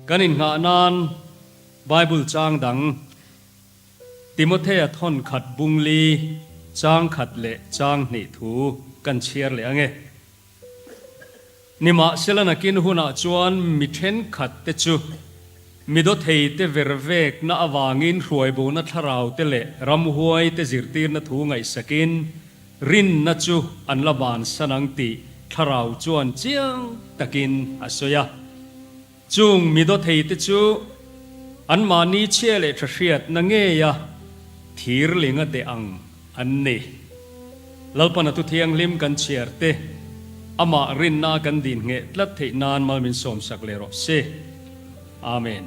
กันอินงานานไบเบิลจางดังติโมเธียทอนขัดบุงลีจางขัดเละจางนิทูกันเชียร์เลยไงนิมาเสลนักินหุนาจวนมิเทนขัดเตจูมิดเทยเตเวรเวกนาอวางินรวยบูนัทราวเตเละรำหวยเตจิรตีนทูไงสกินรินนัจูอันละบานสนังติทราวจวนเจียงตะกินอสยาจุงมิดเทยเตจูอันมานีเชเลทเชียดนังเงียทีร์ลิงเดอังอันนี้ลลปนตุเทียงลิมกันเชียร์เตอามารินนากันดินเงลัดเทนานมามินสมสักเลโรเซอาเมน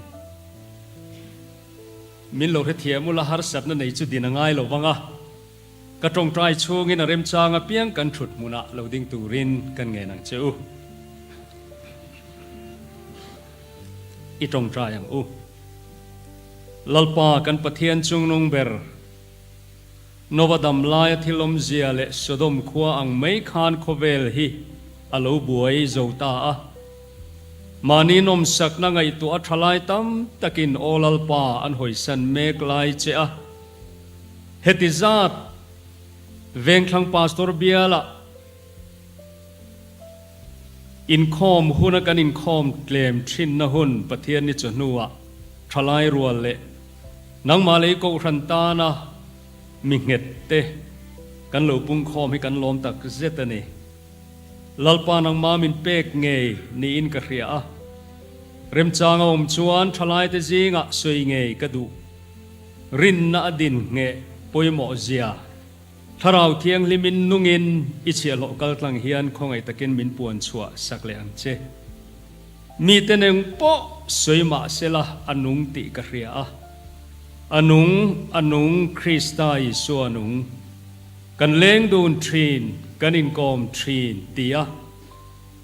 มินโลเทียมุลหารสับนั่นในจุดดินง่ายโลวังอ่ะกระตรงใจชูงินเริมจางเปียงกันฉุดมุนะเราดิ้งตูรินกันเงนังเจ้าอีตรงใจอย่างลลปากันปะเทียนจุงนงเบอร์โนวดัมลายทิลมเจียเลสดมขวาอังไม่ขานโคเวลฮีอโลบวยโจตามานีนมสักนังไอตัวทลายตั้มตะกินโอลลปาอันหอยสันเมกลายเจ้าเฮติจัดเวงคลังพาสตอร์เบียละอินคอมหุนกันอินคอมเกลมชินนหุนปะเทียนนิจนัวทลายรัวเละนังมาเลยโกรันตานะมิงเงตเตกันหลูปุงคอมให้กันลมตักเจตนีลลปานังมามินเป็กเงยนี่อินกะเรียเริ่มจางอมชวนทลายเตจิงะสวยเงยกระดูรินนาดินเงยปอยหมอเจียถ้าเราเทียงลิมินนุงินอิเชียโลกัลตังเฮียนคงไอตะกินมินปวนชัวสักเลอังเจมีแต่หนึ่งปอสวยมาเสละอนุงติกะเรียอนุงคริสต์ไอสัวนุงกันเล้งดูนทรีนกันอินกอมทรีนเตีย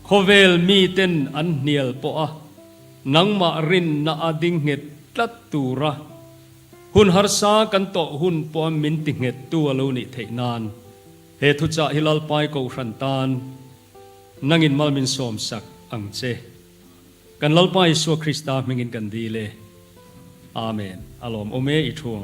โคเวลมีเต้นอันเนียลปอนังมารินนาอดิงเงตตัดตูระหุ่นฮาร์ซากันโตหุ่นปอมินติงเงตตัวลูนิเทนานเหตุจ่าฮิลลไปกูรันตานนังอินมัลมินสมสักอังเจกันลลไปสัวคริสตามิงินกันดีเลยอาเมนอารมณ์โอเมอิทวง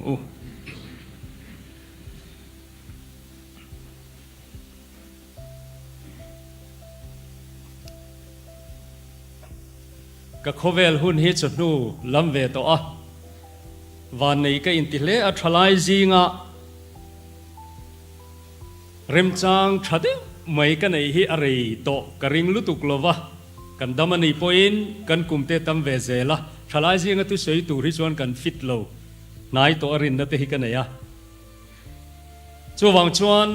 ก็โคเวลหุ่นฮิตสุดนู่ลำเวตัววันนี้ก็อินทิเลอัทลายจิงะเริ่มจางชัดไม่กันไอฮิอะไรโตกริงลุตุกลวะกันดามันอีพอยน์กันกุมเตตัมเวเซละทลายจิงะตุสวยตูริจวนกันฟิตโลนายตัวรินนัตฮิกันเนียจวังจวน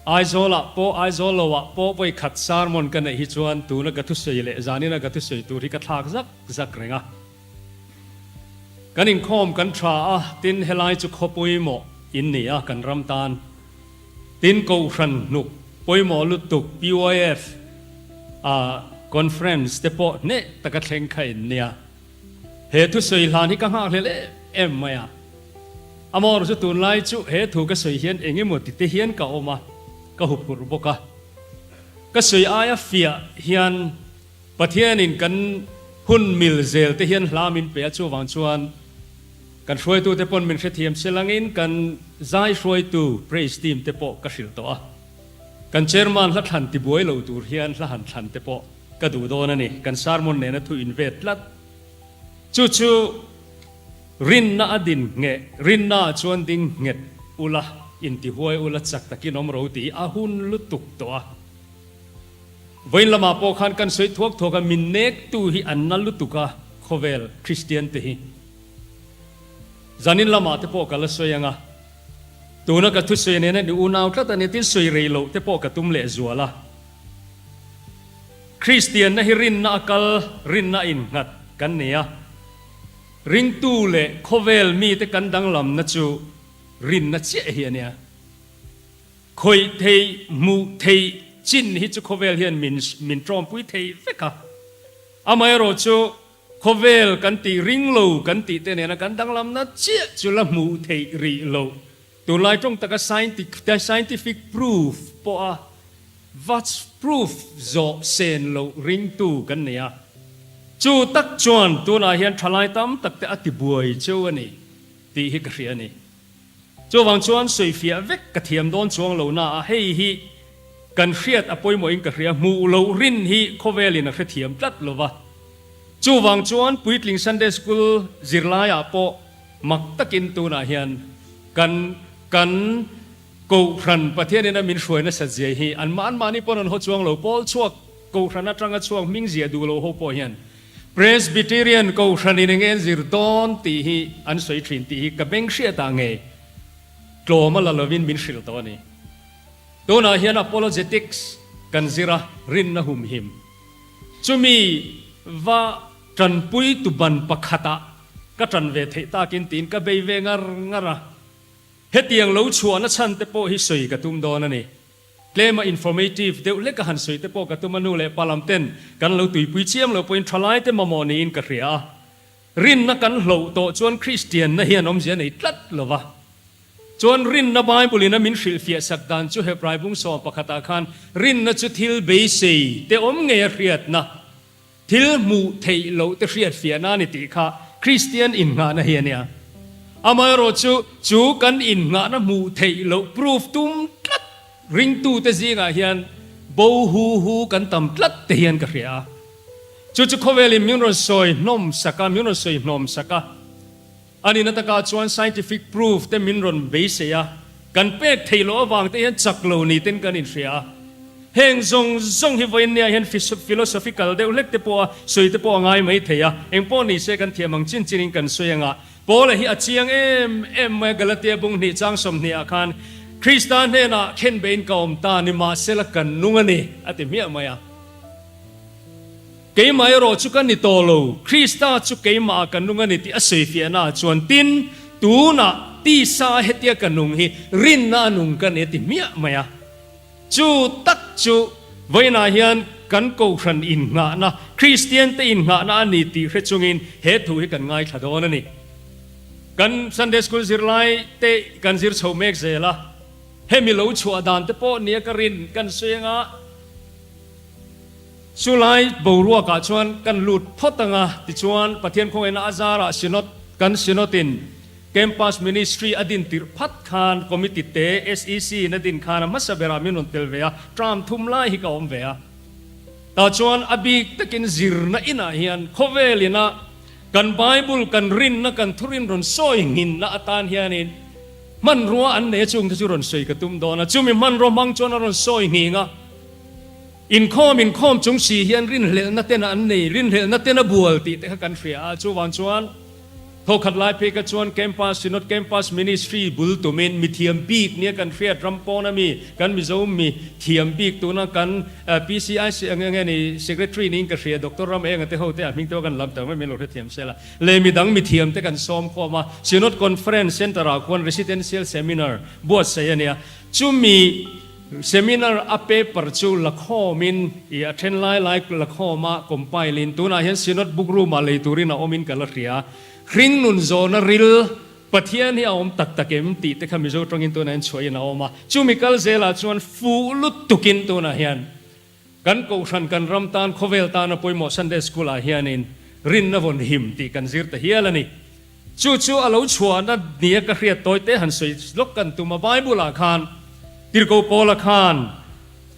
aizawl la po aizawl lo wa po poi khat sar mon kan hi chuan tu na gathu sei le zani na gathu sei tu ri ka thak zak renga kan in khom kan tra a tin helai chu khopui mo in ni a kan ram tan tin ko ran nuk poi mo lu tuk pyf conference te po ne taka thleng khai nia he thu sei hlan hi ka ha le em maya amor chu tun lai chu he thu ka sei hian enge mo ti te hian ka omaก็หุบหุบกะก็สวยอายฟียเฮียนประเทศนินกันหุ่นมิลเซลที่เฮียนลามินเปียจูวังชวนกันช่วยตัวเตปอนมินเชทียมเซลังอินกันใจช่วยตัวเพรสทีมเตปอก็สิลตัวกันเชอร์มันละทันติบวยเหล่าตัวเฮียนละหันทันเตปอก็ดูโดนนี่กันซาร์มอนเนนทูอินเวสต์ลัดจู่รินนาดินเงรินนาชวนดิงเงอุลาอินทิหวยอุลจักตะกินอมรูตีอาหุนลุตุกตัววันละมาปอขันกันสวยทวกทวกันมินเนกตูฮีอันนัลลุตุกะโคเวลคริสเตียนตีจานินละมาเตปอกันละสวยยังอ่ะตัวนักทุสวยเนี่ยนี่อุณาวคราตันนี่ที่สวยเรโลเตปอกันตุ้มเละจัวละคริสเตียนนะฮิรินนาคัลรินนาอินงัดกันเนี่ยริงตูเละโคเวลมีแต่กันดังลำนัจูรินนัเจเฮียเนี่ยคอยเทมูเทจินฮิจูโคเวลเฮียนมินตรอมปุยเทเฟกะอามายโรจูโคเวลกันตีริงโลกันตีเตเนี่ยนะกันดังลำนัเจจุลมูเทรีโลตัวลายตรงตะกะ scientific proof ปะ what's proof โจเซนโลริงตูกันเนี่ย เจ จูตักจวนตัวนาเฮียนทลายตั้มตักแต่อติบวยเจ้านี่ตีฮิกเรียนี่จูวังจวนสวยเฟียเวกกระเทียมโดนจวงเหล่านาให้ฮิกันเครียดอปอยมวยกระเรียมูเหล่ารินฮิโคเวลินกระเทียมตัดลวะจูวังจวนปุยตลิงซันเดย์สกูลจิรลายาโปมักตะกินตัวนาเฮียนกันกูรันประเทศนี้นะมินช่วยนะสัจเจฮีอันมานี่ปนหัวจวงเหล่าปอลช่วงกูรันนัดจังช่วงมิงเสียดูเหล่าหัวปอเฮียนPresbyterian กูรันนี่เงินจิรดอนตีฮีอันสวยทรินตีฮีกับเบงเชียต่างเงยกลัวมาละลวินมินชิลตัวนี้ตัวนาเฮียน apologetics กันจิระรินนะหุมหิมจุมีว่าจันปุยตุบันปักขตะก็จันเวทตากินตีนก็เบยเวงงระเฮตียงเหลาชัวนัชันเตโปฮิสวยกับตุมโดนนี่เคลมา informative เดี๋ยวเล็กหันสวยเตโปกับตุมนูเล่ปาลัมเต้นกันเหลาตุยปุยเชียมเหลาปุยทลายเตมามอนีนกระเรียรินนักกันเหลาโตจวนคริสเตียนนะเฮียนอมเสียในตัดเลวะจวนรินนับไบบุลินะมินฟิลเฟียสักดันจูเฮปรายบุงสอบปะคตาคันรินนัจุทิลเบซีเตอมเงียเรียดนะทิลมูเทโลเตเรียดเฟียนานิติค่ะคริสเตียนอินงานะเฮียเนี่ยอามารอจูกันอินงานะมูเทโลพรูฟตุมตัดริงตูเตซีงาเฮียนบูฮูกันตำตัดเทียนกระเรียจูเขาเวลิมิวโนสอยนมสักมิวโนสอยนมสักอันนี้นัตกาชวน scientific proof เตมินรอนเบสเซียกันเป็กเทโลวางเตียนจักโลนี่เต็นกันอินเสียเฮงซงฮิวเนียเห็น philosophical เดวเล็กเตปัวสวยเตปัวง่ายไม่เทียเองป้อนี่เสกันเทียมังจินกันสวยงะปอเลยฮิอาเชียงเอ็มเมกลเตียบุงนี่จังสมนี่อาคารคริสเตียนเนี่ยนะเข็นเบนกอมตานิมาเซลกันนุ่งนี่อติเมียมายาเกย์มาโรชุกันนิโตโลคริสต์ชุกเกย์มากันนุ่งนิติอเสฟียนาชวนตินตูน่ะตีสาเหตุกันนุ่งฮีรินนานุ่งกันเอติเมียมายาจูตักจูไว้นาเฮียนกันโกขันอินงานะคริสเตียนเตอินงานะนิติเรจุงินเหตุให้กันง่ายขัดโอนนี่กันซันเดย์สคูลซิรไลเตกันซิรชาวเมกเซล่ะเฮมิโลชัวดานเตโปเนียกรินกันเสียงะสุไลบรัวกาชวนกันหลุดพอตังะติชวนประเทศของเอ็นอาซาระสินอตกันสินอตินแคมปัสมินิสทรีอดินติรพัดคานคอมมิติเต SEC นดินคานมัสเบรามินุนเตลเวียทรัมทุมไลฮิกาอมเวียตาชวนอบิกตะกินซิรนะอินาเฮียนโคเวลินะกันไบเบิลกันรินนะกันทุรินรอนซอยหินนะอตานเฮียนินมันรัวอันเนจุงที่จุรอนซอยกระตุ้มโดนะจุมีมันรัวมังจวนรอนซอยหิงะอินคอมจงสีเฮียนรินเลนัตเตนะอันนี้รินเลนัตเตนะบัวติเตะกันเฟียจูวันจวนทอขัดลายเพกจวนแคมปัสสินอตแคมปัสมินิสทรีบุลตุเมนมีเทียมปีกเนี่ยกันเฟียดรัมปอนะมีกันมิโซมีเทียมปีกตัวนั้นกัน PCI เงี้ยนี่ secretary นี่กันเฟียดรรัมเองแต่เขาเตะมิงตัวกันลำแต่ไม่มีโลกเทียมเสละเลยมีดังมีเทียมแต่กันซ้อมข้อมาสินอตคอนเฟอเรนซ์เซ็นเตอร์คอน residential seminar บวชเสียเนี่ยจูมีเซมินาร์อเปปร์จูลักข้อมินอีอัเทนไลลักข้อมาคอมไพลินตัวนั้นเห็นสินอตบุกรูมาเลยตัวรินาอมินกันละเรียคริงนุนโซนริลปะเทียนที่เอาตักเอ็มตีแต่ขมิโซตรงอินตัวนั้นช่วยนะออกมาจูมิคัลเซลาชวนฟูลุตตุกินตัวนั้นเห็นกันกูชันกันรำตานโคเวลตานป่วยหมอซันเดสกูลาเฮียนินรินนวนหิมตีกันซิร์ตเฮียละนี่จู่อาลูชัวนั่นเนี่ยก็เรียดตัวเตหันสวยลกกันตัวมาไบบุลาคานติรโกโปลคาน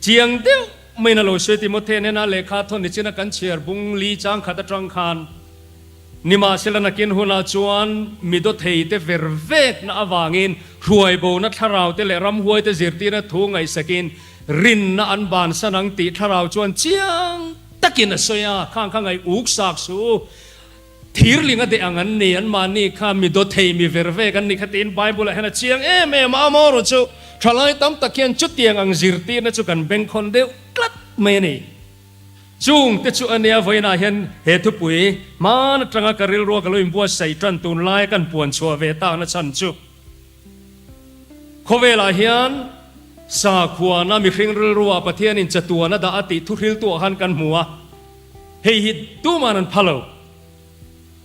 เจียงเดียวไม่น่าโลช่วยติโมเทเนน่าเลขาทนนิจินักันเชียร์บุงลีจังขัดจังคานนิมาเซลนักินหัวนาจวนมิดเทยเตเวร์เวกน่าวังอินรวยโบนัททาราวเตเลรำหวยเตจิรตีนัททุ่งไอสกินรินน่าอันบานสนังตีทาราวจวนเจียงตะกินสยาข้างไออุกสักสูทีร์ลิงอเดอังันเนียนมานี่ข้ามิดเทยมีเวร์เวกันนี่ขัดอินไบเบิลเห็นเจียงมาโมรุจูทลายตั้มตะเคียนจุดเตียงอังจิรตีนัจุกันเบงคนเดียวกลัดเมนี่จุงแต่จุอันเนี้ยไว้น่าเห็นเหตุปุยมันจังกะริลรัวกันเลยบัวใส่จันตุนไล่กันปวนชัวเวตานะชันจุโคเวลาเฮียนสาขวานามีคริงริลรัวประเทศนินจตัวนาดาอติทุริลตัวหันกันหัวเฮฮิตตูมานันพะโล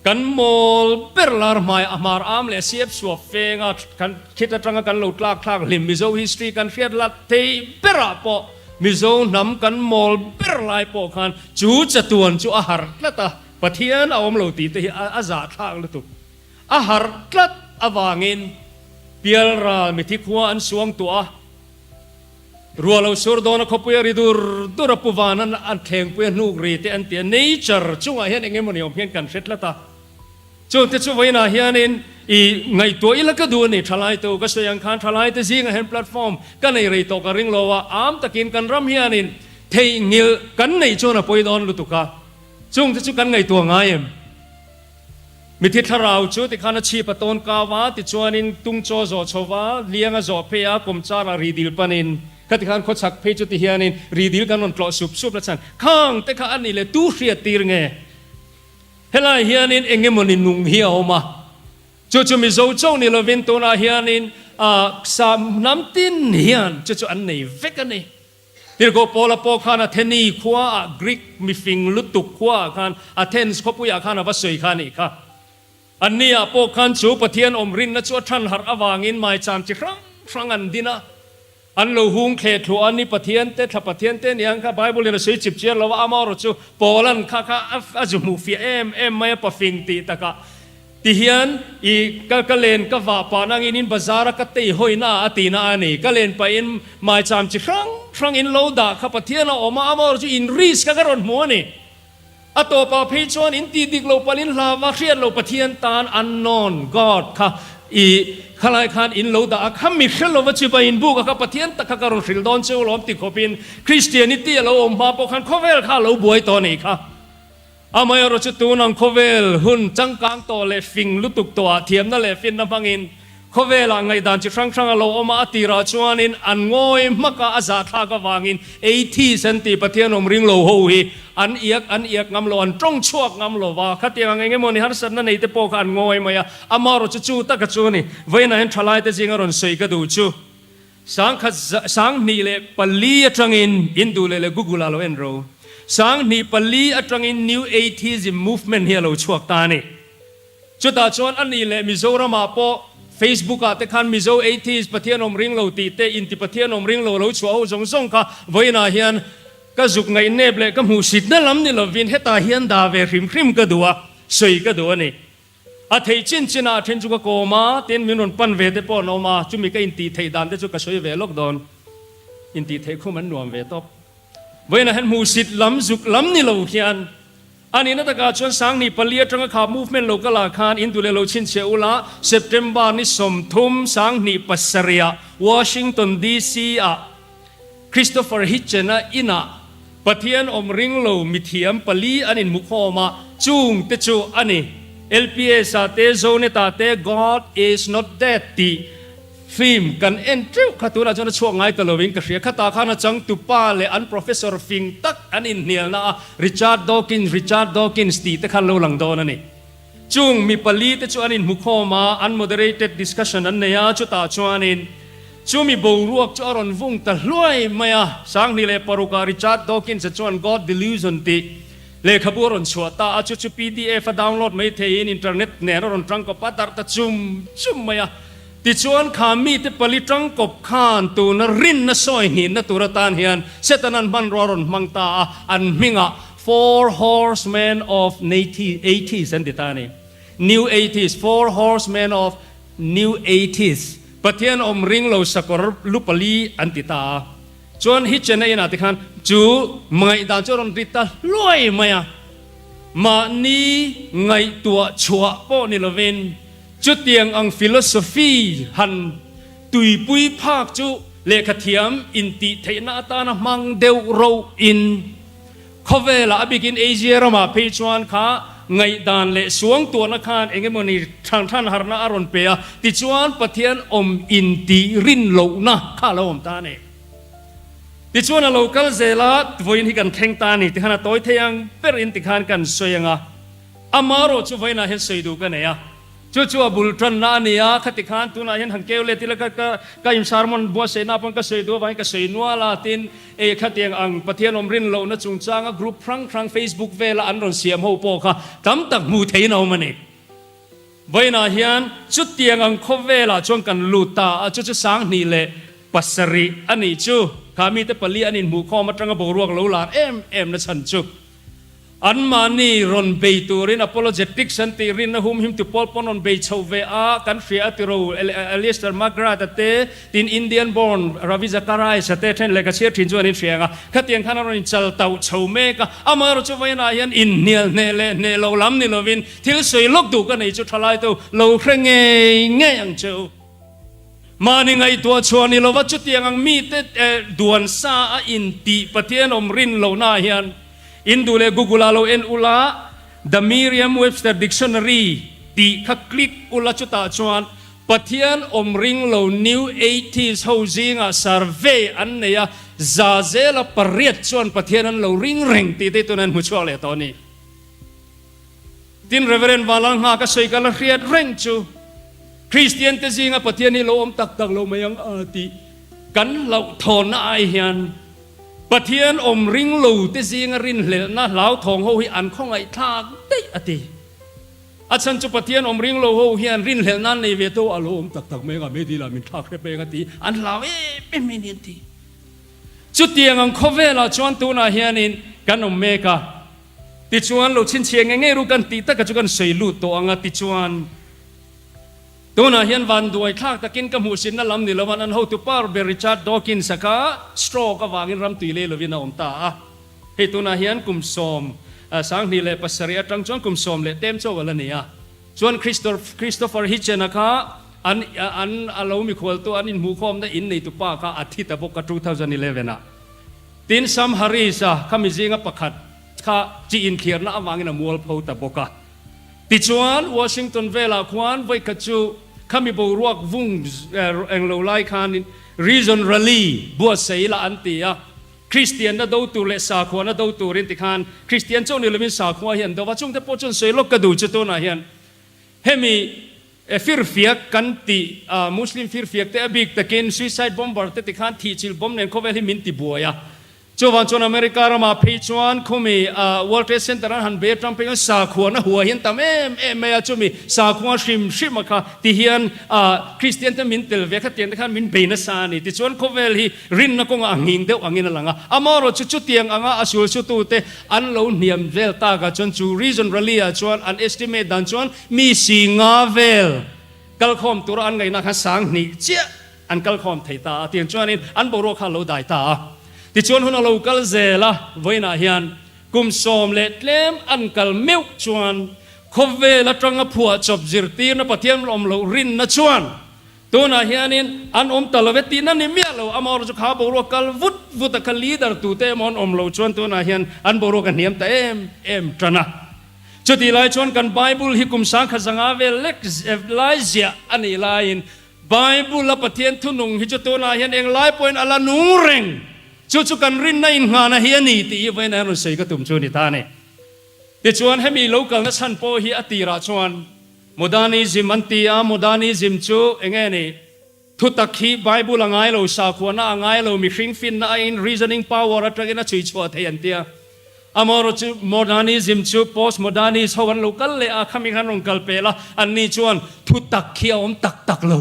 กันโมลเปรลาร์ไมอามาร์อามเลเซียบสวเฟงอ่ะกันคิดจะจังกันหลุดลากลิมมิโซฮิสตรีกันเฟียดลัดเทเปราปอมิโซนำกันโมลเปรลายปอกันจูจะตวนจูอาหารละตา ปะเทียนเอาเราตีเตะอาจาทางลุตุอาหารกลัดอวางินเปียรามิทิขัวอันสวงตัวรัวเราสุดโดนขบเวริดูรปุวานันอันแข่งเปียนูกรีเตอันเตียเนเจอร์จุงอาเฮียนเองมันยอมเพียงกันเสร็จแล้วตาจุงเตจุไว้นาเฮียนินอีไงตัวอีละก็ดูนี่ทลายตัวก็สยังคานทลายตัวซิงเห็นแพลตฟอร์มก็ในรีโตกริงโลว่าอามตะกินกันรำเฮียนินเทงิลกันในจุนอปอยดอนลุตุกาจุงเตจุกันไงตัวง่ายมิทิทราวจุติขานชีปตนกาวาติจวนินตุงโจโจชวาเลี้ยงโจเพียกมจารารีดิลปนินขติขานขจักเพจุติเฮียนินรีดิลกันนกลอสุบละชันข้างแต่ข้าอันนี้เลยตู้เสียตีร์ไงเฮลัยเฮียนินเองมันนุ่งเหี่ยวมาจู่ๆมิโซโจนี่เราเว้นตัวนาเฮียนินสามน้ำตินเฮียนจู่ๆอันนี้เวกันนี่ที่เราพอละพอขานเทนีขวากรีกมีฟิงลุตุขวาขานอาเทนส์ขบุยาขานวัสดุขานี่ค่ะอันนี้พวกขันจูปะเทียนอมรินนัชวทันหาอวางินไม่จำจิครั้งอันดีนะอันเราหุงเขตหัวอันนี้ปะเทียนเตถ้าปะเทียนเตนี่ยังข้าไบเบิลเนี่ยสื่อจิบเชียร์เราว่าอามารจูโปลันข้าอาจมูฟีไม่ปะฟิงตีตะกะที่เฮียนอีกเลนก็ว่าปานังอินินบาซาร์ก็ตีหอยหน้าอตีนาอันนี้ก็เลนไปอินไม่จำจิครั้งอินโลดาข้าปะเทียนเราออกมาอามารจูอินริสก็กระโดดหัวนี่อัตโตปาพิจวนอินตีดิกโลปลินลาวาเชียนโลปะเทียนตานอันนอนกอดค่ะอีขลายคานอินโลดาข้ามิเชลโลวัชิบาอินบุกข้าปะเทียนตะข้ากรุสิลดอนเจ้าล้อมติดขบินคริสเตียนิตี้เราอมมาปกันข้าเวลข้าเราบวยตอนนี้ค่ะอามายรจุตูนังข้าเวลหุ่นจังกางตัวเลฟิงลุตุกตัวเทียมนั่นเลฟินน้ำพังอินข้าเวลไงดันจิครั้งเราอมาตีราชวนินอันงอยมักอาซาทากวางิน80 เซนติปะเทียนอมริงโลโฮฮีอันเอียกงำโลอันตรงชวกงำโลว่าขัดยังไงมันนี่ฮันสันนั่นไอเตปอกันงอยมายาอามารจูตะกจูนี่เวนันทลายเตจิงอรอนสวยกระดูจูสังนี่เลปลีจังอินดูเลกุกุลาโลเอ็นโรสังนี่ปลีจังอิน New 80s movement เฮียโลชวกตานี่จุดตาจวนอันนี้เลมิโซรามาปอFacebook อาแต่ขันมิโซ80sปะเทียนอมริงโลตีเตอินติปะเทียนอมริงโลเราชัวร์จงส่งค่ะไว้นาเฮียนก็จุกไงเนบเลยก็หูสิทธิ์นั่นลำนี่เราวินเฮตาเฮียนดาเวริมคริมก็ดัวสวยก็ดัวนี่อาเทจินจินาเทนจุกโกมาเต็นมินุนปันเวเตปอนอมาจุมีก็อินตีเทดานเตจุกสวยเวลกดอนอินตีเทคุมันนวมเวตบไว้นาเห็นหูสิทธิ์ลำจุกลำนี่เราเฮียนอันนี้นักการชวนสังนี่ปลีจังข่าว movement โลกลาคานอินดูเลโลชินเชอุลาเซปเทมเบอร์นี่สมทุมสังนี่ปัสเรียวอชิงตันดีซีอะคริสโตเฟอร์ฮิตเจนะอินะปะเทียนอมริงโลมิเทียมปลีอันนี้มุขอมาจุงเตจูอันนี้ LPS อาเตโซเนตาเต God is not dead ตีฟิล์มกันเอ็นทริวข้าตัวเราจะช่วงไงตลอดวิ่งกระเสียข้าตาข้านะจังตุป้าเลยอัน professor ฟิงตักอันอินเนียลนะริชาร์ดดอกินส์ตีแต่ข้าเราหลังโดนนี่จุงมีปลีแต่จวนอันมุขมา unmoderated discussion อันเนี่ยจุตาจวนอันจุมีบูรวกจอรอนวงตะลุยมาสังนี่เลยปรุการริชาร์ดดอกินส์จวน God delusion ตีเลขบัวรอนชัวตาจุ PDF ดาวน์โหลดไม่เทียนอินเทอร์เน็ตเนี่ยรอนตรังก็ปัดตัดตะจุมมาติชวนขามีเตปลิจังกบขานตัวนรินนซอยหินนตุรตานเฮียนเสตนันมันรอนมังตาอันมิงะ four horsemen of 80s อันติตานี่ New 80s four horsemen of New 80s ปะเทียนอมริงโลสกอร์ลุปลีอันติตาชวนฮิตเจนในนาติคันจูไม่ดาจรอนริตาลอยมานี่ไงตัวชัวโปนิลเวนจุดเตียงอังฟิโลโซฟีหันตุยปุยภาคจุเลขเทียมอินติเทนาตานะมังเดวโรอินข้าเวลาบิกินเอเชียรามาเพจวันข้าไงดานเลสวงตัวนักขันเองมันนี่ท่านฮาร์นาอารอนเปียติจวนปะเทียนอมอินติรินโลนะข้าเราอมตาเนี่ยติจวนเราคัลเซลาทวินที่กันแข่งตานี่ที่ขณะตัวเทียงเป็นอินติขันกันสวยงาอามาโรจุไว้น่าเห็นสวยดูกันเนี่ยจู่ๆบุลตรนานี่ยขัดติขันตัวนั้นเห็นหังเกลเลติละก็ยิมสารมันบัวเสนาพังก็สวยดูไว้ก็สวยนัวลาตินขัดยังอังปะเทียนอมรินโลนะจุงจ้างกรุ๊ปครั้ง Facebook เวลาอันรอนเสียมหัวโปค่ะตั้มตักมูเทนเอามันเองไว้น่าเห็นจุดเตียงอังข้าเวลาช่วงกันลูตาจู่ๆสังนี่เลยปัสริอันนี้จู่ขามีแต่ปลีอันนี้หมู่ข้อมาจังกบรวงเหลาหลานเอ็มนะฉันจู่ อันมานี่รอนเบย์ตัวริน apologetic สันติรินนะหุ่มหิมตุปอลปนรอนเบย์ชาวเวอากันเฟียติโรเอลิสเตอร์มาร์กราตเตตินอินเดียนบอร์นราวิจักรไรสเตเทนเลกาเชียทินจวนอินเฟียงขัดยังขันรอนจัลเตาชาวเมกะอามารุจวัยนายันอินเนียลเนเลเนโลลัมนิโลวินทิลสวยลกดูกันในจุดทลายตัวโลเครงเงยยังเจ้ามาในไงตัวชวนนี่เราว่าจุดยังมีเตดวนซาอินติปะเทียนอมรินโลนายันอินดูเลกูกุลาโลเอ็นอุลา The Merriam-Webster Dictionary ตีขักคลิกอุลาจุตาชวนปะเทียนอมริงโล New 80s Housing Survey อันเนียซาเซลปะเรียดชวนปะเทียนนั้นโลริงเร่งตีตัวนั้นหัวชัวเลยตอนนี้ทินเรเวเรนวาลังหากระสวยกันเรียดเร่งจูคริสเตียนเตจิงปะเทียนนี่โลอมตักโลมายังอาติกันเราทอนไอเฮียนปะเทียนอมริงลูเตจิงรินเหลนะเหลาทองโฮฮิอันของไอทากได้อติอาจารย์จุปะเทียนอมริงลูโฮฮิอันรินเหลนั้นในเวโตอารมณ์ตักเมกะเมดีลามินทากเปกติอันเหลาเป็นไม่เนียนทีจุดเตียงอังคเวลาจวนตัวนาเฮียนินกันอมเมกะติจวนลูชินเชียงเงรู้กันตีตะกันจุกันเสยลูตัวอังติจวนตัวน่ะเห็นวันด้วยข้าตะกินกับหูสินนั่นลำนี่ละวันนั้นเขาตุปาร์เบริชาร์ดดอกินสักะสโตรก็วางินรำตุยเล่ลวินาอมตาเฮตัวน่ะเห็นกุมสมสังนี่เลยปัสริยตรังจวนกุมสมเลยเต็มโจกันแล้วเนี่ยจวนคริสโตเฟอร์ฮิชนะคะอันเรามีขวดตัวอันนี้หมู่คอมได้อินในตุปาค่ะอาทิตย์ตะบกกับ2011นะตินซัมฮาริสข้ามีจิงกับประคัดข้าจีอินเขียนนะวางินมัวพาวตะบกะติจวนวอชิงตันเวลาควันไว้กัจจุข้ามีบรวกวุ้งเอ็งโลไลคานิน reason rally บัวเสียละอันตีอะคริสเตียนน่ะดูตัวเลสาขวาน่ะดูตัวรินติคานคริสเตียนช่วงนี้เรามีสาขวาเห็นแต่ว่าช่วงที่พอจนเสียลกกระดูกจะตัวน่ะเห็นเฮมีฟิร์ฟียกกันตีมุสลิมฟิร์ฟียกแต่บิกตะกิน suicide bomber แต่ติคานทีจิลบอมเนี่ยเขาเวลามินติบัวยาจวนจวนอเมริกาเรามาพิจวนเขามีWorld Trade Centerนั้นหันเบตรัมเป็นสาขวานะหัวเห็นแต่เม่จุมีสาขวาชิมมาค่ะที่เห็นคริสเตียนที่มินเตลเวคเตียนที่ขันมินเบนัสานี่ที่จวนเขาเวลฮีรินนักงอ่างหินเดียวอ่างหินนั่นละอามารถจุดเตียงอ่างอาสุลชุตุเตอันเราเนียมเวลตากจวนจู reason really จวนอัน estimate ดันจวนมีสิงาเวลกัลคอมตัวอันไงนักสังนี่เจ้าอันกัลคอมไทยตาเตียงจวนนี้อันบรวคาโลได้ตาที่ชวนหุ่นเรากัลเซล่ะไว้นาเฮียนกุมสมเล็ดเล่มอันกัลมิวชวนขบเวลตรังผัวจบจิรตีนปะเทียมลมเรารินนะชวนตัวนาเฮียนินอันตลเวตีนั่นนี่เมียเราอมรจุขาบรวกัลวุตกัลลีดร์ตูเตมอนเราชวนตัวนาเฮียนอันบรวกันเนียมแต่เอ็มตระนะจุดที่ไล่ชวนกันไบเบิลฮิกุมสังขสังอาเวเล็กไลเซียอันนี้ไลน์ไบเบิลละปะเทียนทุนุงฮิจุตัวนาเฮียนเองไลน์พอยน์อัลลานูเร่งจุกันรินในงานเฮียนี่ตีไว้ในรุ่นเสกตุ่มชนิตานี่แต่ชวนให้มีโลกาลนั้นฉันพอฮีอติราชวนโมดานิซิมอันตีอาโมดานิซิมจูเองนี่ทุตักขีไบเบิลง่ายเราสาขวาง่ายเรามีฟิงฟินอิน reasoning power อะไรกันนะช่วยชัวเทียนเตียอามรจูโมดานิซิมจู post โมดานิสวันโลกัลเลยอาคามิขันรงกัลเปล่าอันนี้ชวนทุตักขีอมตักเรา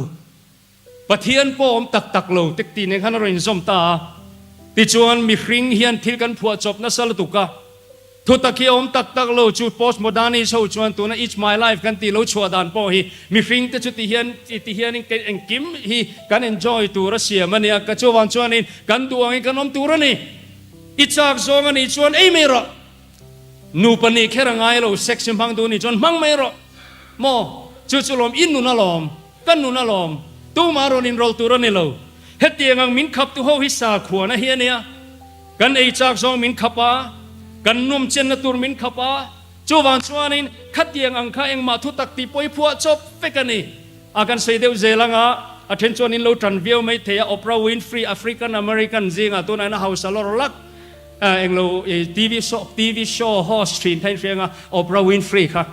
ปะเทียนปอมตักเราติดตีในขันรงสมตาที่ชวนมีฟริงเฮียนที่กันผัวจบนัสลตุกะทุตะเคียมตักโลจูโพสโมดานิชาวชวนตัวนั้น each my life กันตีโลชัวดานพอฮีมีฟริงแต่จุดที่เฮียนนี่กันเอ็งกิมฮีกัน enjoy ตัวรัสเซียมันเนี่ยกันชวนชวนนี่กันตัวนี้กันน้อมตัวนี่อิจฉาซองนี่ชวนไม่รอนูปนี่แค่ร่างไงเราเซ็กซ์พังตัวนี่ชวนมั่งไม่รอโมจู่ๆลมอินนูน่าลมกันนูน่าลมตัวมาโรนินโรตัวนี่เราเฮตียงังมินขับตัวเขาฮิสาขวานะเฮียเนี่ยกันไอจากซองมินขับปะกันนุ่มเชนนตัวมินขับปะจูวันชวนินขัดเตียงังข้าเองมาทุตักตีปอยผัวจบเฟกันนี่อากันเสียเดียวเจลังอ่ะอัทเทนชวนินเราทรันวิวไม่เทียโอปราวินฟรีแอฟริกันอเมริกันจิงอ่ะตัวนั้นเฮาส์ลอร์ลักเองเราทีวีโชว์ฮอสตรีนไทยเฟียงอ่ะโอปราวินฟรีค่ะ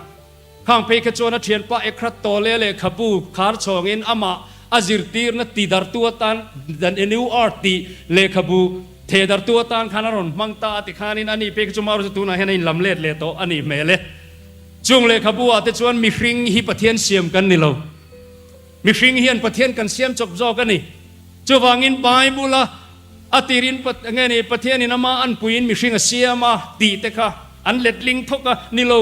ข้างเพกจวนเทียนปะเอกรัตโตเล่ขบูคาร์ชองอินอามาAzirtir na tidar tuatan dan eniu arti lekhabu tedar tuatan khanaron mangta ati khanin ani pek chumaru tuna henin lamlet le to ani mele chung lekhabu ate chuan mi hring hi pathian siam kan ni lo mi hring hian pathian kan siam chok zo kan ni chuwangin bible atirin pat ngeni pathian inama an puin mi hring siama ti te kha อันเล็ดลิงทกนิโล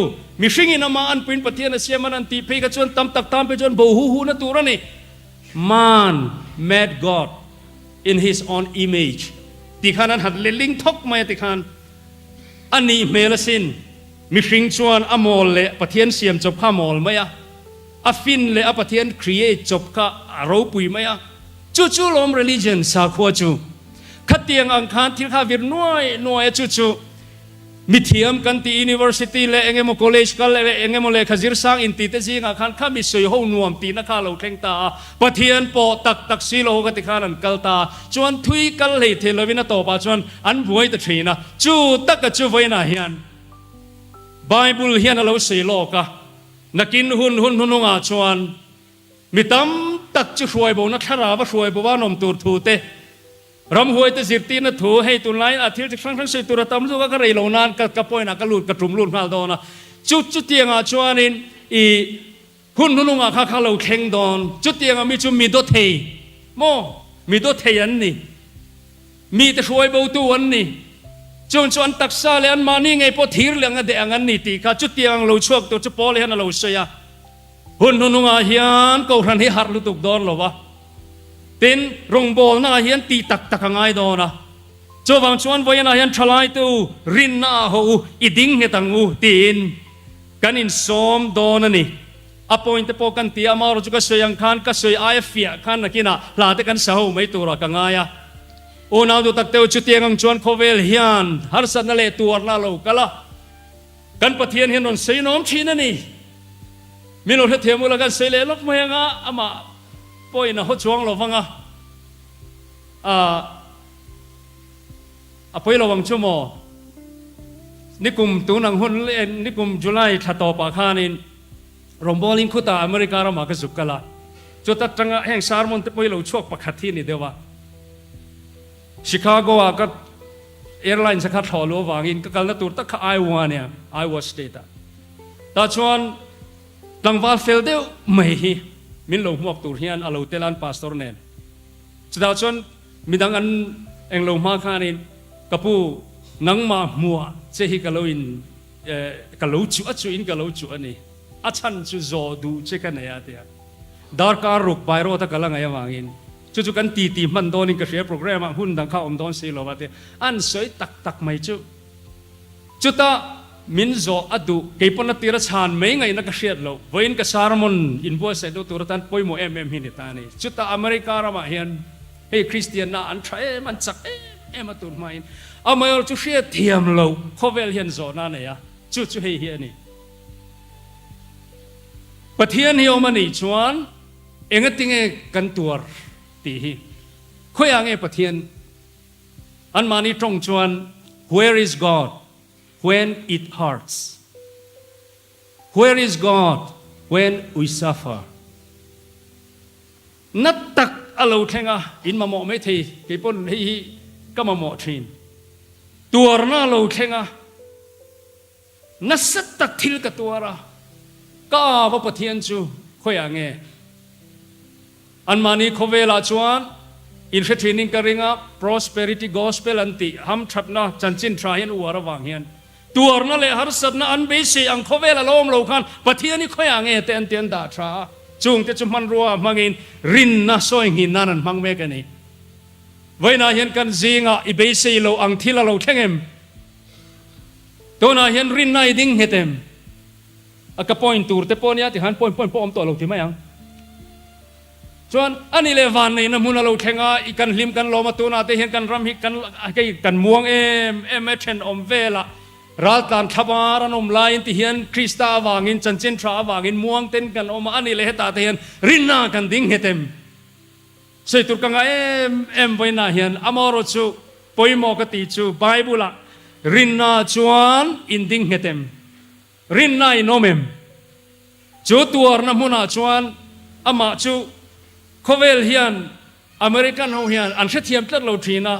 มิชิงินามาอันเป็นประเทศเซียมันอันตีเพกจวนตำตักตามไปจนบูฮูนะตัวนี่ man made God in his own image ติขานั้นหัดเล็ดลิงทกมาติขานอันนี้เมลสินมิชิงชวนอมอลเลประเทศเซียมจบข้ามอลไหมอะอฟินเลอประเทศครีเอทจบข้าเราปุยไหมอะจู่ๆลม religion สาขวจูขัดเตียงอังคารที่ข้าวิรน้อยจู่ๆมิเทียมกันที่ university เลเองโม college กันเลเองโมเลขจิรสังอินติเตจิงอังคารข้ามิสวยหูนวมตีนักข่าวเราเข่งตาประเทศปอตักซีโลกันที่ข้านันกัลตาจวนทุยกันเลยเทลวินาโตปาจวนอันบวยตะทีนะจู่ตักกับจู่ไว้นะเฮียนไบเบิลเฮียนเราเสียโลกะนักกินหุ่นงาชวนมิตำตักจะช่วยบ่นักขราบช่วยบ่ว่านมตูทูเตรำหวยแต่สิตีนถูให้ตุนไลน์อาทิตย์ครั้งเสียตัวตำลูกก็เรยเหล่านานกับปอยนักลุดกับทุ่มลุดมาดอนะจุดเตียงอาชวนินอีหุ่นงาข้าเราเข่งดอนจุดเตียงมีจุมีตัวเทโมมีตัวเทยันนี่มีแต่ช่วยบ่ตัวนี่จนตักซาเลยอันมานี่ไงพอทีเรื่องอันเดียงอันนี่ตีข้าจุดเตียงเราช่วยตัวจะปอเลยฮันเราเสียหุ่นงาเฮียนก็รันให้ฮาร์ลุตุกดอนหรอวะตินรงบอลน่าเฮียนตีตักง่ายดอนะจวังชวนไว้น่าเฮียนทลายตูรินน่าหูอีดิ้งเฮตังอูตินกันอินสมดอนะนี่อพอยน์เตปกันตีอามารุจุกสวยยังขันก็สวยไอเฟียขันนักกินะลาเตกันสาวไม่ตัวรักง่ายโอ้นาดูตักเตวจุดเตียงชวนโคเวลเฮียนฮาร์สันนั่นเลยตัวน่าโลกละกันปะเทียนเฮียนนนเสียน้อมชีนั่นนี่มีโลเทียมมูลกันเสียเลยลบเมียงะอามาปอยนะหัวช่วงเราฟังปอยเราวังชั่วโมนี่กลุ่มตัวนังหุ่นเล่นนี่กลุ่มจุลัยถัดต่อปากขานินรมบอลิงคุตาอเมริกาเรามากระสุกกะละจุดตัดจังแห่งสารมันปอยเราช่วงปักขัดที่นี่เดียวว่าชิคาโกก็แอร์ไลน์สักขัดถอดลัววางอินก็กลนัดตัวตักไอวาเนี่ยไอวอสเตต้าแต่ชวนดังวาลเฟลเดียวไม่มินลงหัวตัวเฮียนอาลูเตลันพาสตอร์เนนสุดท้ายชนมีดังอันเองลงมาข้านินกับผู้นังมามัวเจฮิกะโลอินกะโลจุอัจจุอินกะโลจุอันนี้อาชันจุโจดูเจกันเนี่ยเดียดาร์การรุกไปรอตะกะลังไงวางอินจุกันตีมันโดนินกระเสียโปรแกรมหุ่นดังข้าวอมโดนซีโลวัตอันสวยตักไม่จุตามินโซอดูเก็บปนตีระชานไม่ไงนักเชียร์เราเว้นกับสารมนอินบัวเสด็จตัวตันป่วยโมหินิตานี่จุดตาอเมริกาเรามาเห็นเฮ้คริสเตียนน่าอันใช้มันจักมาตุนมาอินอเมริกาจุเชียร์เทียมเราเขาเวลเห็นโซนั่นเนี่ยจุเฮียนี่ประเทศนี้มันนี่ชวนเองก็ติงกันตัวตีคุยอะไรประเทศอันมานี่ตรงชวน where is God when it hurts where is God when we suffer นัดตักอาลูเทงะอินมาหมอไม่ทีกี่ปนฮีก็มาหมอทีนตัวน่าลูเทงะนัดสัตตักทิลกับตัวระก็ว่าปะเทียนจูคุยอะไรอันมานี่เขาเวลาชวนอินเฟตินิงกริงะ prosperity gospel อันติห้ามทับนะจันจินทรายันอวระวางเฮียนตัวนั่นเลยฮาร์สัตนะอันเบสิอังเขาเวลาล้อมเราคันปะเทียนี่คุยอะไรเตียนด่าทราจุงแต่จุมันรัวมังอินรินน่าสวยหินนั่นมังเมกันนี่ไว้น่าเห็นกันจิงอ่ะอีเบสิเราอังที่เราเท่งเอ็มตัวน่าเห็นรินน่าดิ้งเฮตเอ็มอะก็พอยน์ตูร์แต่พอยน์ยาที่หันพอยน์อมตัวเราที่ไม่ยังชวนอันนี้เลวันนี่นะมุนเราเท่งอ่ะอีกันลิมกันโลมาตัวน่าแต่เห็นกันรำฮิกันม่วงเอ็มเช่นอมเวล่รัฐการขับมารันอมลายที่เห็นคริสต์วางินจันจินทราวางินม่วงเต้นกันอมอันนี้เลยตาเห็นรินนากันดิ้งเฮตเอ็มใส่ตุรกังเอ็มไว้น่าเห็นอามารจูปอยมอกติจูไบเบิลละรินนาชวนอินดิ้งเฮตเอ็มรินนาอินอมเอ็มจูตัวน้ำมุนาชวนอามาจูเขาเวลเฮียนอเมริกันเขาเฮียนอันเชื่อเทียมตัดเราทีนะ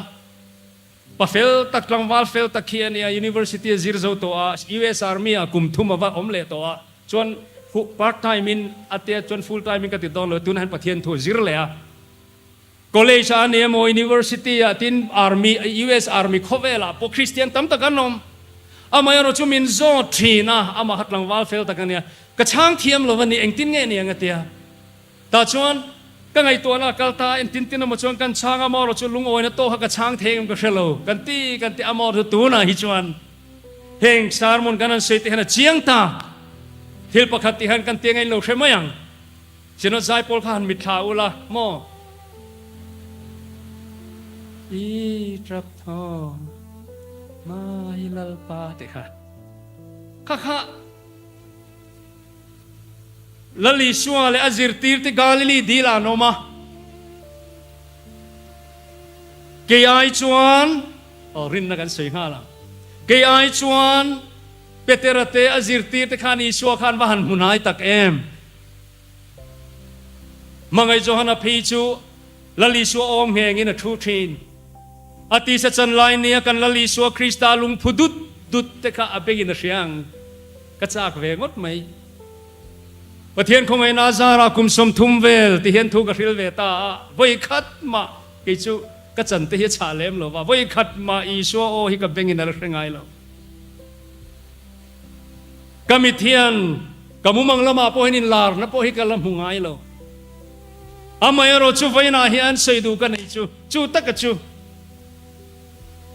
ปะเฟลตักกลางวาลเฟลตักเฮียนเนี่ย University ซิร์โซตัว US Army กุมทุ่มว่าอมเล่ตัวจน part time มินอัตเตียจน full time มินก็ติดต่อเลยตุนหันปะเทียนทั่วซิร์เลยอะcollege อันนี้โม University ติน Army US Army เขาเวลอะพวกคริสเตียนตั้มตะกันนม อามาเราจะมินโซทีนะอามาหัดหลังวาลเฟลตะกันเนี่ยกระช่างเทียมเราวันนี้เองตินเงี้ยเนี่ยงเตียแต่ชวนก็ไงตัวน่ะกัลตาเองตินตินมาชวนกันช่างอามาเราจะลุงโอยนะโตหักกระช่างเทงก็เชลล์กันตีอามาเราตัวน่ะฮิจวนเฮงสารมุนกันนั่นเสียที่หันเจียงตาทิลปะขัดที่หันกันเตียงไงเราใช่ไหมยังเช่นว่าใจปอลขันมิดขาอุละโมอีตรับทองมาฮิลลปาเตค่ะข้าลลิชัวเลอซิรตีร์ติกาลิลีดีลานอมาเกยไอชวนรินนักันสวยงามละเกยไอชวนเปเตระเตอซิรตีร์ติขานีชัวขันบ้านมุนายตักเอ็มมังไอจอฮันอพีจูลลิชัวอมเฮงินทูทีนอาทิตย์สันไลน์เนี่ยกันลลิชัวคริสตาลุงพุดุดุเตคะอเบกินเสียงกระจากเวงดไหมประเทศของไอ้นาซาราคุมสมทุมเวลที่เห็นทุกข์ริลเวตาวัยขัดมากิจูกระจันที่เห็นชาเลมหรอว่าวัยขัดมาอีชัวโอฮิกับเบงินอะไรไงหรอกามิเทียนกามุมังละมาพอให้นินลาร์นะพอให้กันละมุงไงหรออามาเราจูวัยนาเฮียนใส่ดูกันไอ้จูตักจู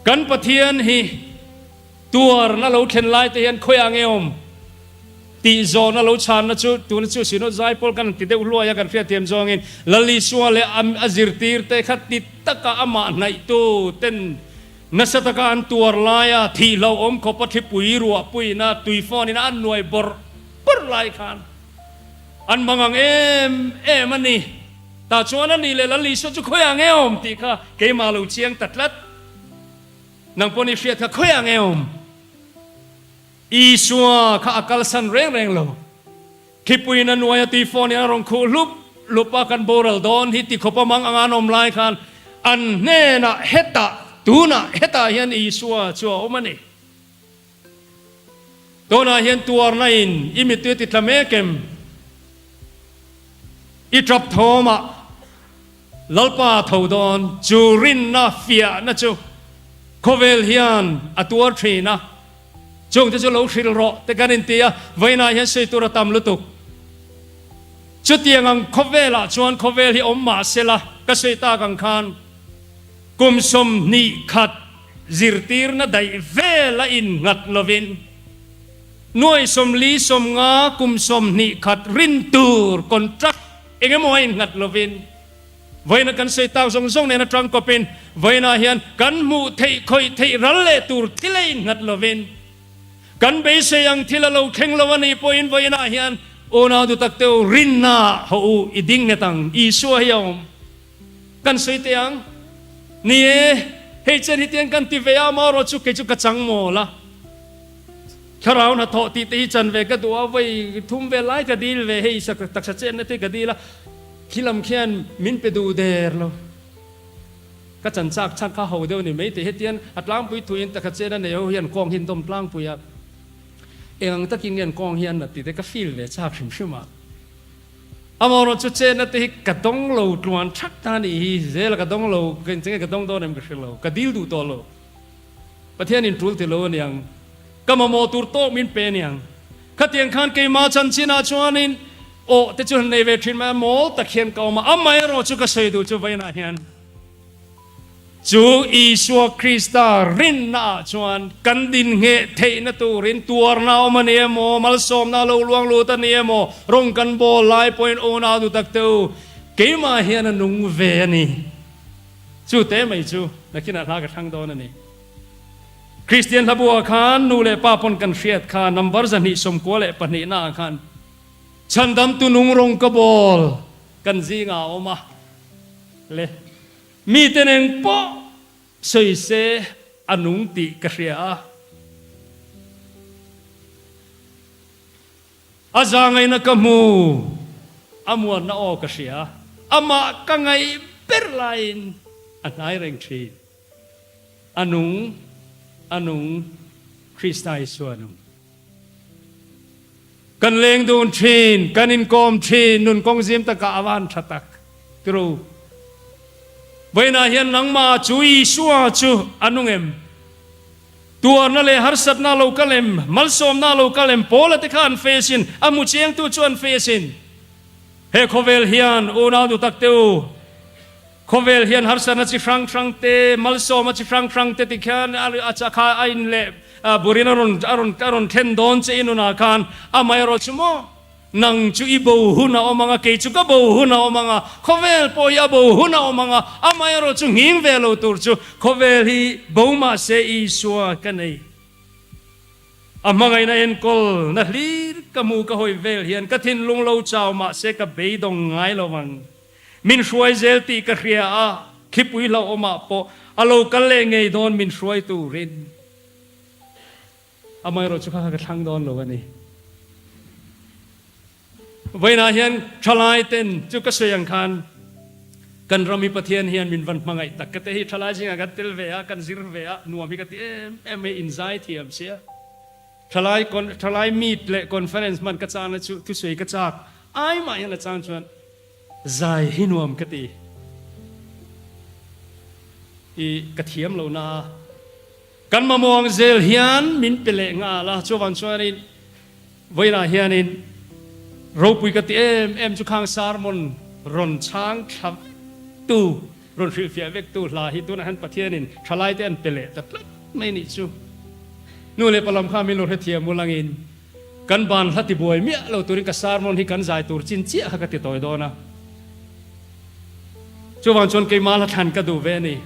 กันประเทศฮีตัวนั่นเราเข็นไล่ที่เห็นคุยอังเอมตีโซนเราชานนะจูตัวนั้นจูสิโนใจพอลกันติดเดือดรัวยังกันเฟียเทียมจองเงินลลิชัวเลอซิรตีร์เตขัดติดตะกะอามาในตัวเต้นนัสตะการตัวลายที่เราอมขบปฏิปุยรัวปุยนะตุยฟอนี่นะอันหน่วยบอร์ปรไลคันอันบางมันนี่แต่ชวนนั้นนี่เลยลลิชัวจูคุยอังเอมตีค่ะเกมาลูเชียงตัดลัดนังปนิเฟียค่ะคุยอังเอมอีชัวข้าอักลสันเร่งโลคิปุยนันวายตีฟอนี่อารมณ์คูลุปะกันโบรัลดอนฮิติขบมังอังานอมไลคันอันเนน่ะเฮตาตูน่ะเฮตาเฮียนอีชัวชัวอมันนี่ตัวน่ะเฮียนตัวนั่นอิมิตุติดละเมเกมอีทรับโทมาลลปาทาวดอนจูรินน่ะเฟียนะจูโคเวลเฮียนอตัวทรีนะจงจะเราชิลรอแต่การอินเดียไว้นายเห็นสิ่งตัวตามลุตุกจุดยังคบเวลาชวนคบเวลที่อมมาเสละก็สิ่งตากังคานกุมสมนิขัดจิรตีร์น่ะได้เวลาอินงัดลวินหน่วยสมลีสมงากุมสมนิขัดรินตูร์คอนทรักเองมวยงัดลวินไว้นักกันสิ่งตาทรงๆเนี่ยนะตรังก็เป็นไว้นาเห็นกันมูเทคอยเทรัลเลตูร์ที่เลยงัดลวินกันเบสยังที่เราเข่งเราวันนี้พออินไว้นาเฮียนโอนาดูตักเตวรินนาหูอีดิ่งเนี่ยตังอีชัวเฮียมกันสวยเตียงนี่เฮ้ยเจนที่เตียงกันที่เวียมาเราชุกเกจุกจังโมละข้าเราหน้าทอตีตีจันเวก็ตัวไว้ทุ่มเวลาก็ดีเวเฮ้ยสักตักเจนนั่นที่ก็ดีละคิลำเขียนมินไปดูเดร์เราก็จันจากชักข้าหูเดียวนี่ไม่แต่เฮ็ดเตียนอัดล้างปุยถุยตักเจนนั่นเนี่ยเฮียนกองหินต้มล้างปุยเองตะกินเงินกองเฮียนน่ะติดแต่ก็ฟีลเวชาพิมพ์มาอามารจุเจนน่ะติกระดงโลตวนชักตานี่เจลกระดงโลกันจริงกระดงโดนเอ็มกระเชลโลกระดิลดูตัวโลประเทศนี้ทุลติโลเนี่ยก็มาโมตูร์โตมินเปเนี่ยขัดยังขันเกมาจันชินาชวนินโอแต่จุนในเวทินมาโมตะเขียนเก่ามาไม่รอจุกเสยดูจุไว้นาเฮียนจูอีชัวคริสตารินนาชวนกันดินเงเทนตูรินตัวนาอมันเอโมมัลสมนาลูลวงลูตันเอโมรงกันโบไลพอยน์โอนาดูตักเตวเกมาเฮียนนุ่งเวนี่จูเตไม่จูนักขินาทากระทั่งโดนนี่คริสเตียนทับบัวขานนูเลป้าปนกันเฟียดขานนัมบาร์จันนิสมกัวเลปนินาขานฉันดำตุนุงรงกบอลกันซีงาอมาเลมีแต่หนึ่งปอสวยเสอนุงติกระเสียอาจารย์ไงนักมูอามวนน่าออกกระเสียอามากังไงเปรไลน์อันไหนเร่งชีอนุงคริสต์ไตส่วนกันเลงดูนชีนกันอินกอมชีนนุนกองซิมตะกะอวันชัตักตรูไว้นาเฮียนนังมาจุยชัวจูอนุงเอ็ม ตัวนั่นเลยhar sat na lo kalem mal som na lo kalem pola te khan facin amu chiang tu chuan facin he khovel hian o na du tak teu khovel hian har sat na chi frang te mal som chi frang te ti khan acha kha ain le burin aron ten don che inuna khan amai ro chumo nang chu ibo huna o mga ke chu ka bo huna o mga khovel po ya bo huna o mga amay ro chu nging velo tur chu khovel hi bo ma se I suwa kanai amangay na en kol na lir kamu ka hoi vel hian ka thin lung lo chaw ma se ka be dong ngai lo mang min shuai zel ti ka ria a khipui lo o ma po alo kal le ngei don min shuai tu rin amay ro chu ka thang don lo ani vậy là hiện trả lại tên chú các sự yang khan cần rami pathian hiện mình vẫn mang ngày tất cả thế trả lại chính là cái về á cần zir về á nuông mi cái em anxiety am xia trả lại meet lệ conference man cái trang là chú tu sui cái trang ai mà hiện là trang chuan dài hi nuông cái tí cái thiam lâu na cần mà mong zel hian min pele nga la chú văn chuan in vậy là hiện in râu bụi cái em chú khang sarmon ron chang khắp tu ron phi phía vek tu là hi tu na han pathian in thalai te an pele ta mai ni chu nu le palam kha mi lo he thia mulangin kan ban hati boy mi lo turin ka sarmon hi kan zai tur chin chia ha ka ti toy do na chu wan chon ke mal than ka du ve ni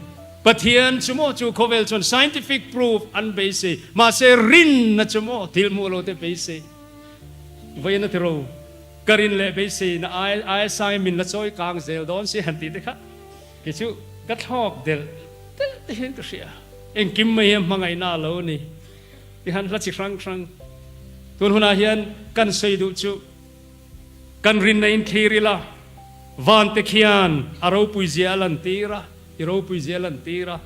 pathian chumo chu khovel chon scientific proof an base ma se rin na chumo til mu lo te base voi na ti ro karin le base na ai sai min la choi kang zel don si han ti te kha ki chu ka thok del te hen ka sia eng kim mai em mangai na lo ni ti han la chi rang tun huna hian kan sei du chu kan rin na in thirila van te khian aro pui zialan tira iro pui zialan tira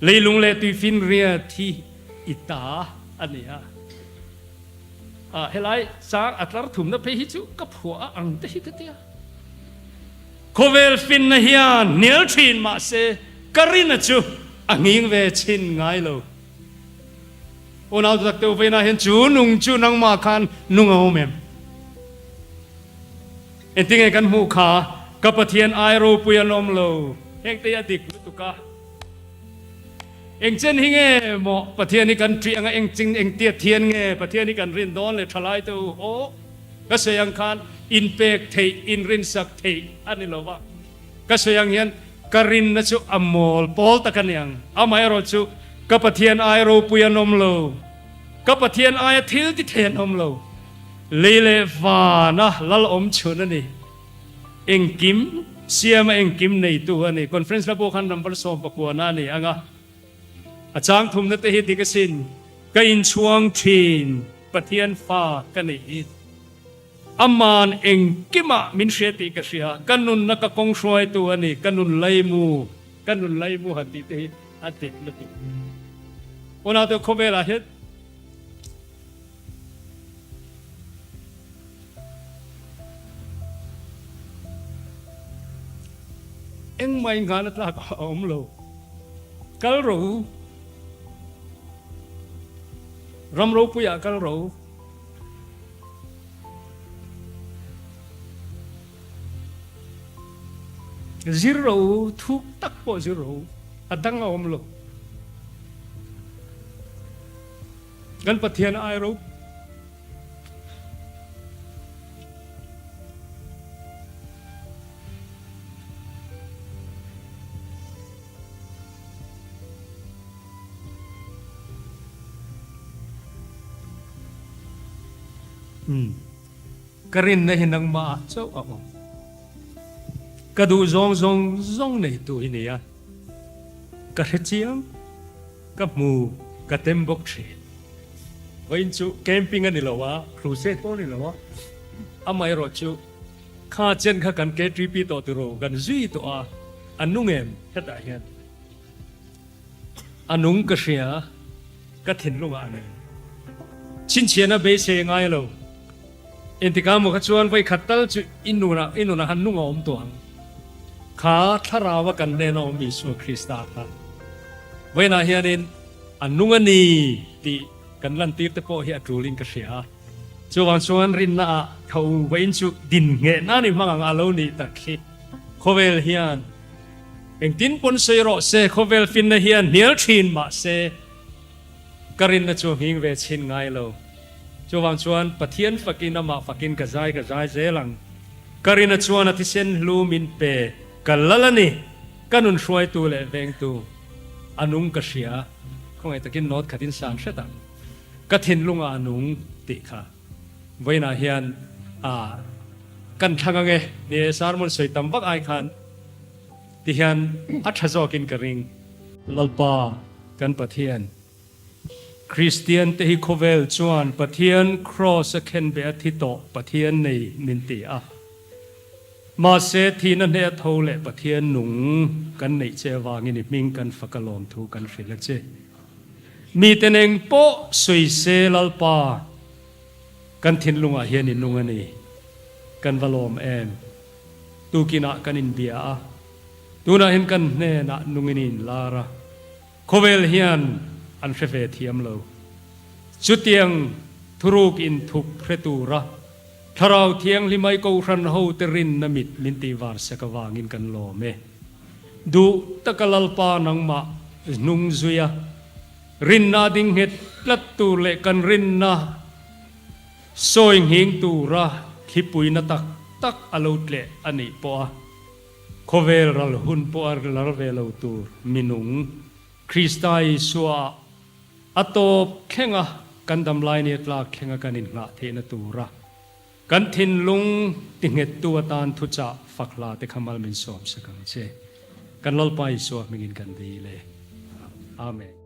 leilung le tu fin ria thi ita ania helai sang atlar thum na pe hi chu ka phua ang te hi ka tia khovel fin na hian nil thin ma se karina chu anging ve chin ngai lo onau tak te ve na hian chu nang ma khan nung au mem enting kan mu kha ka pathian ai ro puyanom lo hek te adik tu ka eng chen hinge mo pathian ni kan tri anga eng ching eng tia thian nge pathian ni kan rin don le thalai tu o ka sayang khan in pek thei in rin sak thei ani lowa ka sayang hian karin na chu amol pol ta kan yang amai ro chu ka pathian ai ro puyanom lo ka pathian ai thil ti then om lo lele va na lal om chun ani eng kim siam eng kim nei tu ani conference la bo khan number som pakwa na ni anga achang thum na te hi ti ka sin ka in chuang thin pathian fa ka nei aman eng kima min she ti ka sia kanun na ka kong shoi tu ani kanun lai mu hati te atik na ti ona to khobela het eng mai ngana ta ka om lo kal ro ram ro puya kal ro zero thuk tak po zero adang om lo gan pathian ai ro karin na hinang ma so ako kadu zong nei tu hinia ka hechiang ka mu ka tembok tre wain chu camping ani lawa crusade to ni lawa amai ro chu kha chen kha kan ke tripi to tu ro kan zui to a anungem heta hian anung ka sia ka thin lunga ani chin chiana be se ngai lo entika mo khachuan vai khatal chu inuna han nunga om tuang kha tharawa kan ne no mi su krista kha vaina hianin อันนุ่งนีที่กันลันตีร์เตโปเฮียจูลิงกเสียจวนส่วนรินนาเขาเว้นจุดินเงนั่นนี่มังอาโลนี่ตะคิโคเวลเฮียนเองตินปนเซโรเซโคเวลฟินเฮียนเนียลชินมาเซกรินนะจวงหิงเวชินไงโลจวนส่วนปะเทียนฝักินมาฝักินกระจายเจลังกรินนะจวนที่เซนลูมินเปกันละนี่กันนุนช่วยตัวเลเวงตัวอนุงกเสียคงไอ้ตะกินโนดขัดินสามเสตังกทินลุงอนุงติค่ะไว้นาเฮียนกันทางเงเนี่ยสารมุนสวยตำบักไอคันที่เฮียนอัจฉริกินกระริงลลปากันปะเทียนคริสเตียนเตฮิโคเวลจวนปะเทียนครอสเคนเบอทิโตปะเทียนในมินติอามาเซทีนั่นเฮทโลปะเทียนหนุงกันในเจวางินิมิงกันฟักลอมทูกันฟิลเจมีแต่เองโปสวยเซลลปากันทินลุงอาเฮียนินุงอันนี้กันวลอมเอ็มตูกินะกันอินเบียตูน่าเห็นกันเนนะนุงอินลาระโคเวลเฮียนอันเฟเฟเทียมโลจุดเตียงทุรุกอินทุกเพรตูระทาราวเทียงลิไมโกรันโฮเตรินนามิดมินติวาร์สกวางินกันโลเมดูตะกลลปานังมานุงซุยรินนาดิงเห็ดลัดตูเลกันรินนาโซยหิงตูระขิปุยนตักอลูตเลอันนี้ปอโคเวลรัลหุนปอรัลเวลตูมินุงคริสตายสัวอัตบเข่งกันดำลายเนตลาเข่งกันอินละเทนตูระกันทินลุงติงเงตัวตานทุจ่าฝักลาเตขมัลมินสอมสกังเจกันลลไปสัวมิกินกันดีเลยอาเมน